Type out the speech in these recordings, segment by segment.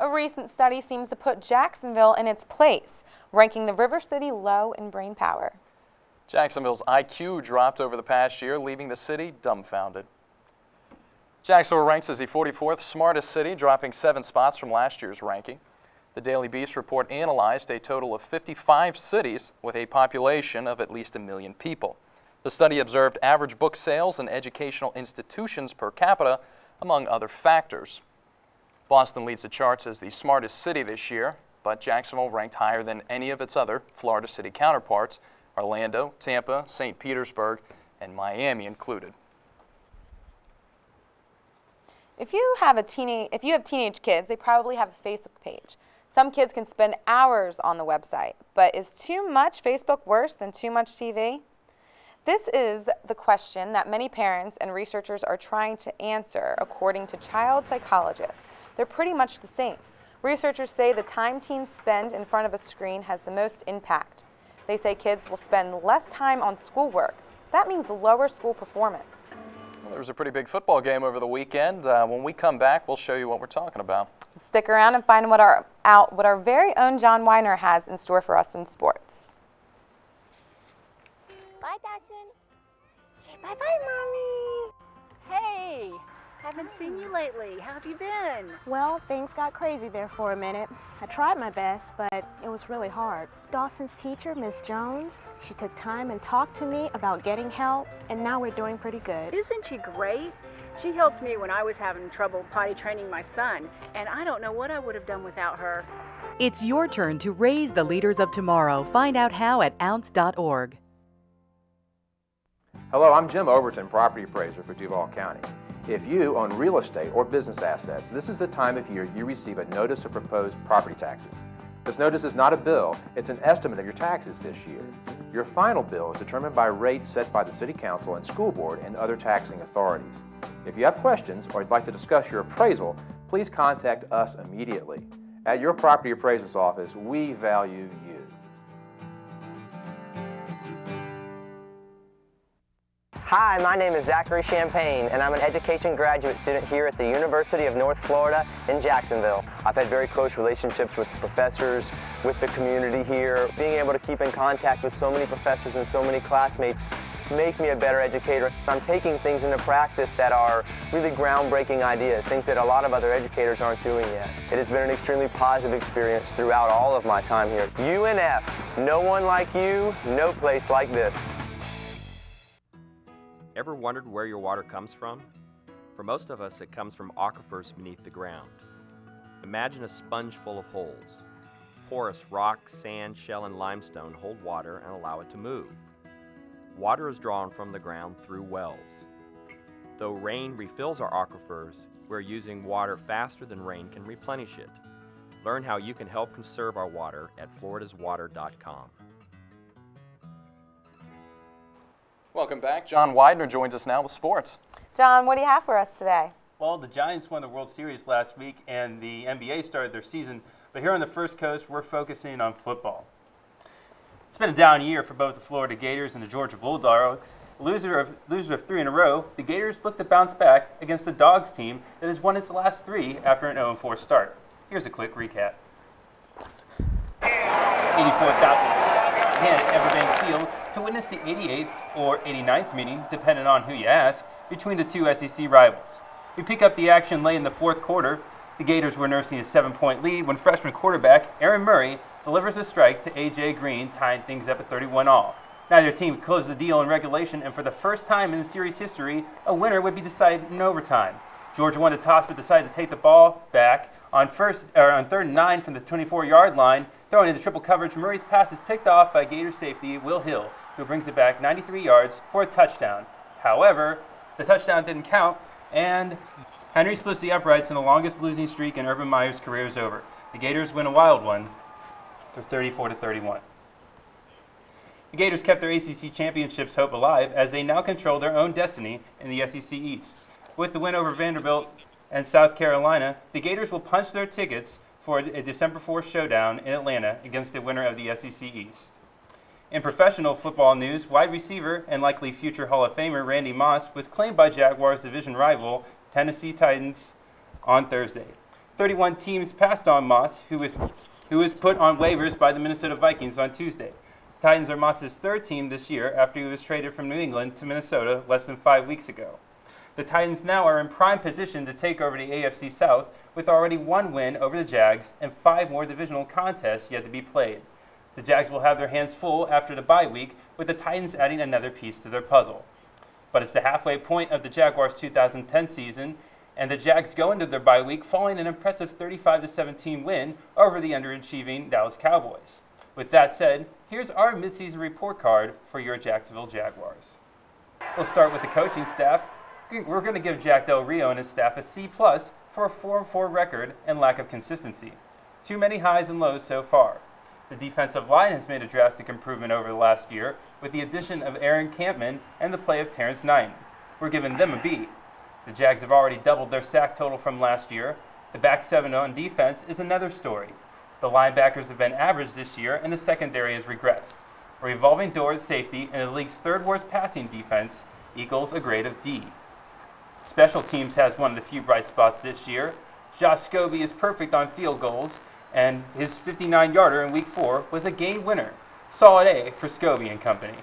A recent study seems to put Jacksonville in its place, ranking the River City low in brain power. Jacksonville's IQ dropped over the past year, leaving the city dumbfounded. Jacksonville ranks as the 44th smartest city, dropping 7 spots from last year's ranking. The Daily Beast report analyzed a total of 55 cities with a population of at least 1 million people. The study observed average book sales and educational institutions per capita, among other factors. Boston leads the charts as the smartest city this year, but Jacksonville ranked higher than any of its other Florida city counterparts, Orlando, Tampa, St. Petersburg, and Miami included. If you have teenage kids, they probably have a Facebook page. Some kids can spend hours on the website, but is too much Facebook worse than too much TV? This is the question that many parents and researchers are trying to answer, according to child psychologists. They're pretty much the same. Researchers say the time teens spend in front of a screen has the most impact. They say kids will spend less time on schoolwork. That means lower school performance. Well, there was a pretty big football game over the weekend. When we come back, we'll show you what we're talking about. Stick around and find what our very own John Wiedner has in store for us in sports. Bye, Dawson. Say bye-bye, Mommy. Hey, haven't seen you lately. How have you been? Well, things got crazy there for a minute. I tried my best, but it was really hard. Dawson's teacher, Miss Jones, she took time and talked to me about getting help, and now we're doing pretty good. Isn't she great? She helped me when I was having trouble potty training my son, and I don't know what I would have done without her. It's your turn to raise the leaders of tomorrow. Find out how at ounce.org. Hello, I'm Jim Overton, property appraiser for Duval County. If you own real estate or business assets, this is the time of year you receive a notice of proposed property taxes. This notice is not a bill, it's an estimate of your taxes this year. Your final bill is determined by rates set by the City Council and School Board and other taxing authorities. If you have questions or would like to discuss your appraisal, please contact us immediately. At your property appraiser's office, we value you. Hi, my name is Zachary Champagne, and I'm an education graduate student here at the University of North Florida in Jacksonville. I've had very close relationships with the professors, with the community here. Being able to keep in contact with so many professors and so many classmates make me a better educator. I'm taking things into practice that are really groundbreaking ideas, things that a lot of other educators aren't doing yet. It has been an extremely positive experience throughout all of my time here. UNF, no one like you, no place like this. Ever wondered where your water comes from? For most of us, it comes from aquifers beneath the ground. Imagine a sponge full of holes. Porous rock, sand, shell, and limestone hold water and allow it to move. Water is drawn from the ground through wells. Though rain refills our aquifers, we're using water faster than rain can replenish it. Learn how you can help conserve our water at floridaswater.com. Welcome back. John Wiedner joins us now with sports. John, what do you have for us today? Well, the Giants won the World Series last week, and the NBA started their season. But here on the First Coast, we're focusing on football. It's been a down year for both the Florida Gators and the Georgia Bulldogs. Loser of 3 in a row, the Gators look to bounce back against the Dogs team that has won its last 3 after an 0-4 start. Here's a quick recap. 84,000 again at Everbank Field to witness the 88th or 89th meeting, depending on who you ask, between the two SEC rivals. We pick up the action late in the fourth quarter. The Gators were nursing a 7-point lead when freshman quarterback Aaron Murray delivers a strike to A.J. Green, tying things up at 31-all. Neither team closed the deal in regulation, and for the first time in the series history, a winner would be decided in overtime. Georgia won the toss but decided to take the ball back on 3rd and 9 from the 24-yard line. Throwing into triple coverage, Murray's pass is picked off by Gator safety Will Hill, who brings it back 93 yards for a touchdown. However, the touchdown didn't count, and Henry splits the uprights, and the longest losing streak in Urban Meyer's career is over. The Gators win a wild one for 34-31. The Gators kept their ACC championships hope alive as they now control their own destiny in the SEC East. With the win over Vanderbilt and South Carolina, the Gators will punch their tickets for a December 4th showdown in Atlanta against the winner of the SEC East. In professional football news, wide receiver and likely future Hall of Famer Randy Moss was claimed by Jaguars' division rival Tennessee Titans on Thursday. 31 teams passed on Moss, who was put on waivers by the Minnesota Vikings on Tuesday. The Titans are Moss's third team this year after he was traded from New England to Minnesota less than 5 weeks ago. The Titans now are in prime position to take over the AFC South with already 1 win over the Jags and 5 more divisional contests yet to be played. The Jags will have their hands full after the bye week, with the Titans adding another piece to their puzzle. But it's the halfway point of the Jaguars' 2010 season, and the Jags go into their bye week following an impressive 35-17 win over the underachieving Dallas Cowboys. With that said, here's our midseason report card for your Jacksonville Jaguars. We'll start with the coaching staff. We're going to give Jack Del Rio and his staff a C+ for a 4-4 record and lack of consistency. Too many highs and lows so far. The defensive line has made a drastic improvement over the last year with the addition of Aaron Campman and the play of Terrence Knighton. We're giving them a B. The Jags have already doubled their sack total from last year. The back 7 on defense is another story. The linebackers have been average this year and the secondary has regressed. A revolving door at safety and the league's 3rd worst passing defense equals a grade of D. Special teams has one of the few bright spots this year. Josh Scobie is perfect on field goals, and his 59-yarder in Week 4 was a game winner. Solid A for Scobie and company.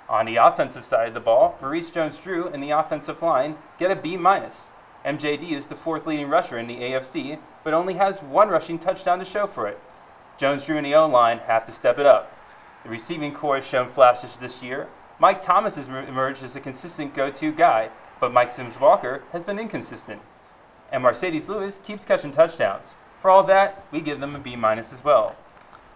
On the offensive side of the ball, Maurice Jones-Drew and the offensive line get a B-. MJD is the 4th leading rusher in the AFC, but only has 1 rushing touchdown to show for it. Jones-Drew and the O-line have to step it up. The receiving corps has shown flashes this year. Mike Thomas has emerged as a consistent go-to guy, but Mike Sims-Walker has been inconsistent. And Mercedes Lewis keeps catching touchdowns. For all that, we give them a B- as well.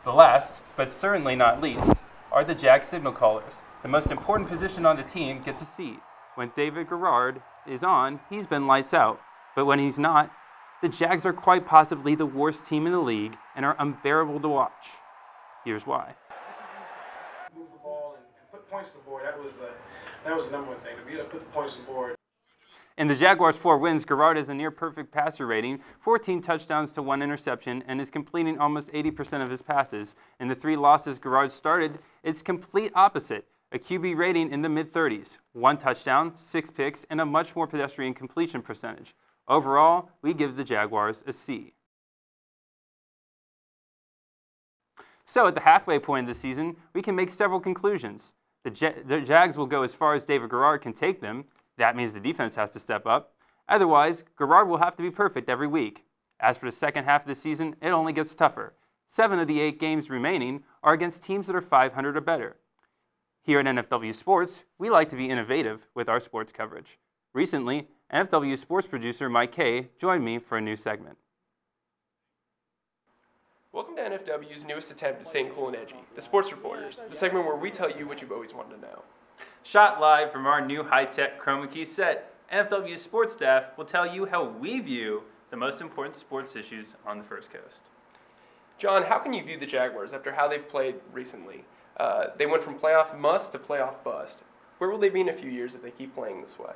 The last, but certainly not least, are the Jag signal callers. The most important position on the team gets a C. When David Garrard is on, he's been lights out. But when he's not, the Jags are quite possibly the worst team in the league and are unbearable to watch. Here's why. Move the ball and put points on the board. That was the number one thing, to be able to put the points on the board. In the Jaguars' 4 wins, Garrard has a near-perfect passer rating, 14 touchdowns to 1 interception, and is completing almost 80% of his passes. In the 3 losses Garrard started, it's complete opposite. A QB rating in the mid-30s, 1 touchdown, 6 picks, and a much more pedestrian completion percentage. Overall, we give the Jaguars a C. So at the halfway point of the season, we can make several conclusions. The Jags will go as far as David Garrard can take them. That means the defense has to step up. Otherwise, Garrard will have to be perfect every week. As for the second half of the season, it only gets tougher. 7 of the 8 games remaining are against teams that are 500 or better. Here at NFW Sports, we like to be innovative with our sports coverage. Recently, NFW sports producer Mike Kay joined me for a new segment. Welcome to NFW's newest attempt at staying cool and edgy, the Sports Reporters, the segment where we tell you what you've always wanted to know. Shot live from our new high-tech chroma key set, NFW sports staff will tell you how we view the most important sports issues on the First Coast. John, how can you view the Jaguars after how they've played recently? They went from playoff must to playoff bust. Where will they be in a few years if they keep playing this way?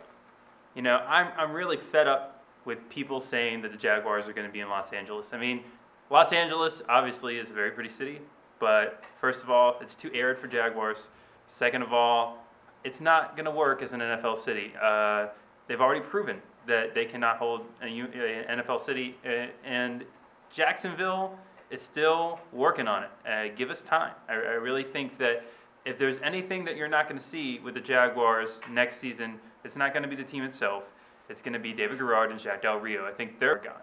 You know, I'm really fed up with people saying that the Jaguars are going to be in Los Angeles. I mean, Los Angeles obviously is a very pretty city, but first of all, it's too arid for Jaguars. Second of all, it's not going to work as an NFL city. They've already proven that they cannot hold an NFL city, and Jacksonville is still working on it. Give us time. I really think that if there's anything that you're not going to see with the Jaguars next season, it's not going to be the team itself. It's going to be David Garrard and Jack Del Rio. I think they're gone.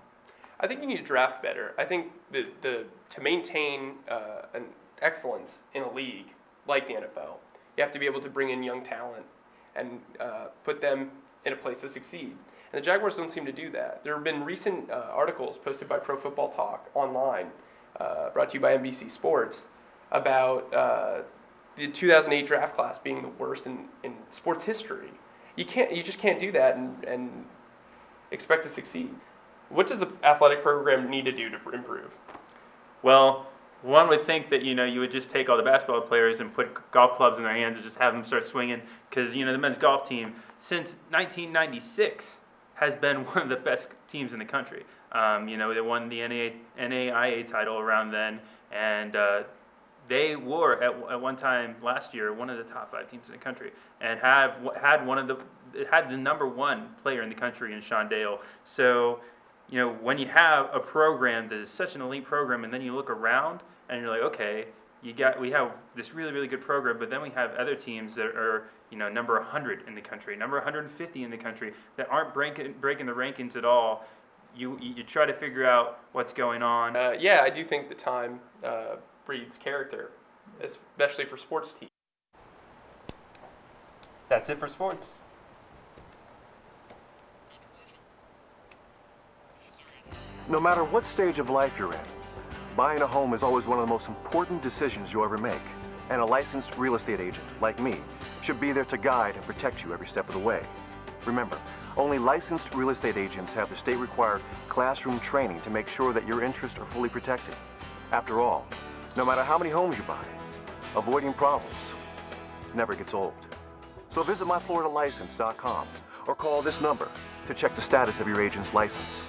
I think you need to draft better. I think to maintain an excellence in a league like the NFL, you have to be able to bring in young talent and put them in a place to succeed. And the Jaguars don't seem to do that. There have been recent articles posted by Pro Football Talk online, brought to you by NBC Sports, about the 2008 draft class being the worst in sports history. You just can't do that and expect to succeed. What does the athletic program need to do to improve? Well, one would think that you would just take all the basketball players and put golf clubs in their hands and just have them start swinging, because the men's golf team since 1996 has been one of the best teams in the country. They won the NAIA title around then, and they were at one time last year one of the top 5 teams in the country, and had the number 1 player in the country in Sean Dale. So, you know, when you have a program that is such an elite program, and then you look around and you're like, okay, we have this really, really good program, but then we have other teams that are, you know, number 100 in the country, number 150 in the country, that aren't breaking the rankings at all. You try to figure out what's going on. Yeah, I do think the time breeds character, especially for sports teams. That's it for sports. No matter what stage of life you're in, buying a home is always one of the most important decisions you'll ever make. And a licensed real estate agent, like me, should be there to guide and protect you every step of the way. Remember, only licensed real estate agents have the state-required classroom training to make sure that your interests are fully protected. After all, no matter how many homes you buy, avoiding problems never gets old. So visit myfloridalicense.com or call this number to check the status of your agent's license.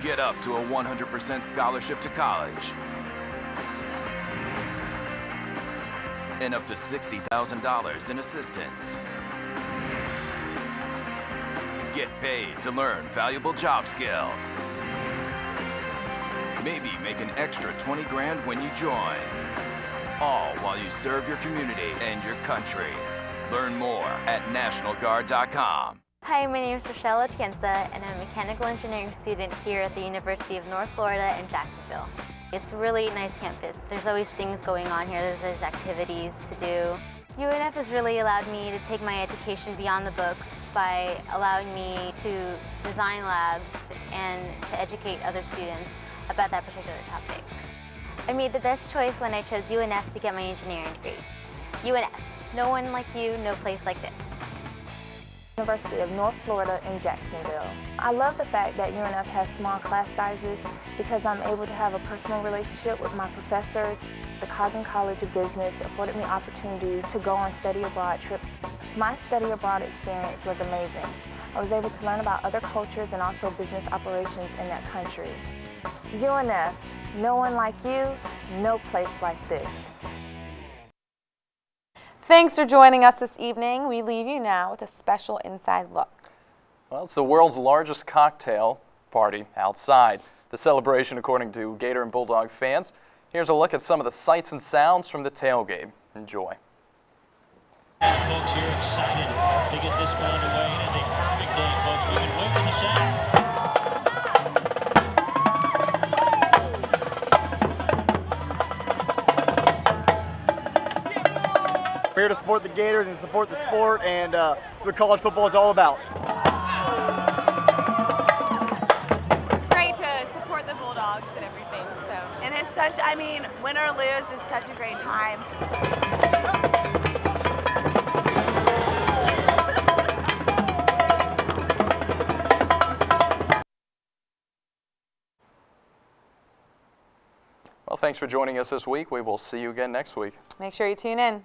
Get up to a 100% scholarship to college and up to $60,000 in assistance. Get paid to learn valuable job skills. Maybe make an extra 20 grand when you join. All while you serve your community and your country. Learn more at nationalguard.com. Hi, my name is Rochelle Atienza, and I'm a mechanical engineering student here at the University of North Florida in Jacksonville. It's a really nice campus. There's always things going on here. There's always activities to do. UNF has really allowed me to take my education beyond the books by allowing me to design labs and to educate other students about that particular topic. I made the best choice when I chose UNF to get my engineering degree. UNF, no one like you, no place like this. University of North Florida in Jacksonville. I love the fact that UNF has small class sizes because I'm able to have a personal relationship with my professors. The Coggan College of Business afforded me opportunities to go on study abroad trips. My study abroad experience was amazing. I was able to learn about other cultures and also business operations in that country. UNF, no one like you, no place like this. Thanks for joining us this evening. We leave you now with a special inside look. Well, it's the world's largest cocktail party outside. The celebration, according to Gator and Bulldog fans. Here's a look at some of the sights and sounds from the tailgate. Enjoy. Folks, you're excited to get this one underway. It is a perfect day, folks. We can wait in the south. We're here to support the Gators and support the sport, and what college football is all about. Great to support the Bulldogs and everything. So, and it's such, I mean, win or lose, it's such a great time. Well, thanks for joining us this week. We will see you again next week. Make sure you tune in.